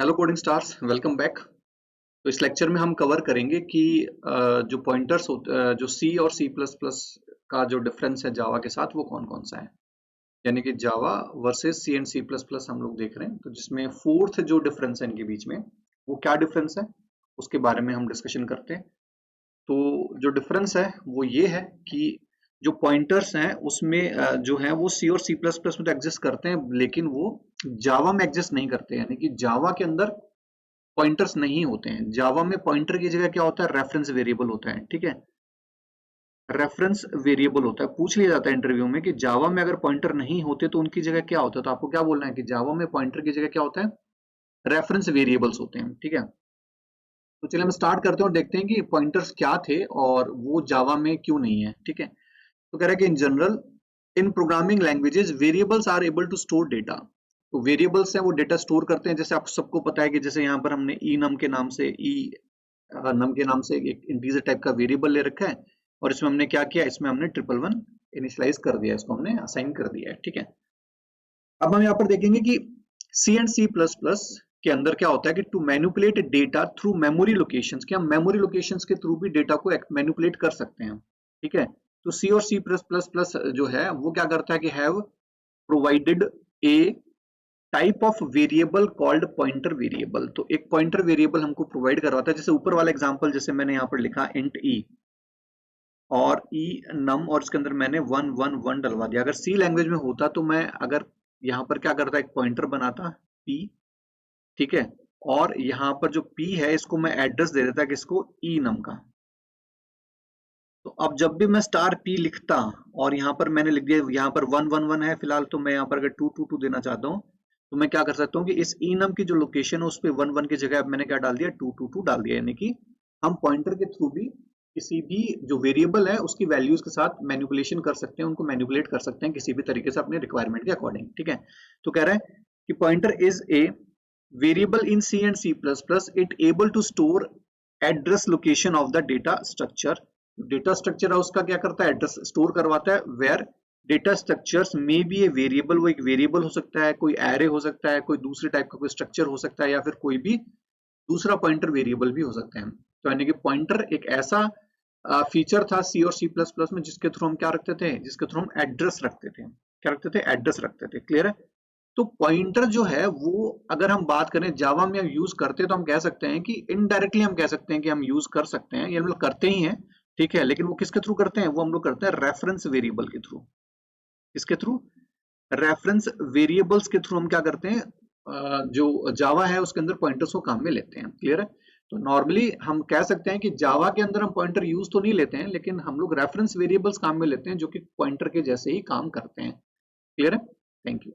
Hello coding stars, welcome back. तो इस lecture में हम कवर करेंगे कि जो पॉइंटर्स जो सी और सी प्लस प्लस का जो डिफरेंस है जावा के साथ वो कौन कौन सा है। यानी कि Java versus C and C plus plus हम लोग देख रहे हैं। तो जिसमें फोर्थ जो डिफरेंस है इनके बीच में, वो क्या डिफरेंस है उसके बारे में हम डिस्कशन करते हैं। तो जो डिफरेंस है वो ये है कि जो पॉइंटर्स हैं उसमें जो है वो सी और सी प्लस प्लस में तो एग्जिस्ट करते हैं, लेकिन वो जावा में एग्जिस्ट नहीं करते। यानी कि जावा के अंदर पॉइंटर्स नहीं होते हैं। जावा में पॉइंटर की जगह क्या होता है, रेफरेंस वेरिएबल होता है। ठीक है, रेफरेंस वेरिएबल होता है। पूछ लिया जाता है इंटरव्यू में कि जावा में अगर पॉइंटर नहीं होते तो उनकी जगह क्या होता है। तो आपको क्या बोलना है कि जावा में पॉइंटर की जगह क्या होता है, रेफरेंस वेरिएबल्स होते हैं। ठीक है, तो चलिए हम स्टार्ट करते हैं और देखते हैं कि पॉइंटर्स क्या थे और वो जावा में क्यों नहीं है। ठीक है, तो कह रहा है कि in general in programming languages variables are able to store data. तो वेरिएबल्स हैं वो डेटा स्टोर करते हैं। जैसे आप सबको पता है कि जैसे यहाँ पर हमने ई नम के नाम से नम के नाम से एक इंटीजर टाइप का वेरिएबल ले रखा है, और इसमें हमने क्या किया, इसमें हमने 111 इनिशियलाइज कर दिया, इसको हमने असाइन कर दिया है। ठीक है, अब हम यहाँ पर देखेंगे कि C and C plus plus के अंदर क्या होता है कि to manipulate data through memory locations, कि हम मेमोरी लोकेशंस के थ्रू भी डेटा को मैनिपुलेट कर सकते हैं। ठीक है, तो सी और सी प्लस प्लस प्लस जो है वो क्या करता है कि have provided A type of variable called pointer variable. तो एक पॉइंटर वेरिएबल हमको प्रोवाइड करवाता है। जैसे ऊपर वाला एग्जांपल जैसे मैंने यहाँ पर लिखा इंट ई और ई नम, और इसके अंदर मैंने 111 डलवा दिया। अगर सी लैंग्वेज में होता तो मैं अगर यहाँ पर क्या करता, एक पॉइंटर बनाता पी। ठीक है, और यहाँ पर जो पी है इसको मैं एड्रेस दे देता किसको, ई नम का। तो अब जब भी मैं स्टार पी लिखता और यहाँ पर मैंने लिख दिया, यहाँ पर 111 है फिलहाल, तो मैं यहाँ पर अगर 222 देना चाहता हूँ तो मैं क्या कर सकता हूँ कि इस इनम की जो लोकेशन है उस पर 11 की जगह अब मैंने क्या डाल दिया, 222 डाल दिया। यानी कि हम पॉइंटर के थ्रू भी किसी भी जो वेरिएबल है उसकी वैल्यूज के साथ मैनिपुलेशन कर सकते हैं, उनको मैनिपुलेट कर सकते हैं किसी भी तरीके से अपने रिक्वायरमेंट के अकॉर्डिंग। ठीक है, तो कह रहा है कि pointer is a variable in C and C plus plus, it able to store address location of the data structure. Data structure है उसका क्या करता है, एड्रेस स्टोर करवाता है। वेयर डेटा स्ट्रक्चर्स में बी ए वेरिएबल, वो एक वेरिएबल हो सकता है, कोई एरे हो सकता है, कोई दूसरे टाइप का कोई स्ट्रक्चर हो सकता है, या फिर कोई भी दूसरा पॉइंटर वेरिएबल भी हो सकते हैं। तो यानी कि पॉइंटर एक ऐसा फीचर था सी और सी प्लस प्लस में जिसके थ्रू हम क्या रखते थे, जिसके थ्रू हम एड्रेस रखते थे। क्या रखते थे, एड्रेस रखते थे। क्लियर है। तो पॉइंटर जो है वो अगर हम बात करें जावा में यूज करते हैं तो हम कह सकते हैं कि इनडायरेक्टली हम कह सकते हैं कि हम यूज कर सकते हैं, या हम लोग करते ही हैं। ठीक है, लेकिन वो किसके थ्रू करते हैं, वो हम लोग करते हैं रेफरेंस वेरिएबल के थ्रू। इसके थ्रू रेफरेंस वेरिएबल्स के थ्रू हम क्या करते हैं, जो जावा है उसके अंदर पॉइंटर्स को काम में लेते हैं। क्लियर है। तो नॉर्मली हम कह सकते हैं कि जावा के अंदर हम पॉइंटर यूज तो नहीं लेते हैं, लेकिन हम लोग रेफरेंस वेरिएबल्स काम में लेते हैं जो कि पॉइंटर के जैसे ही काम करते हैं। क्लियर है। Thank you.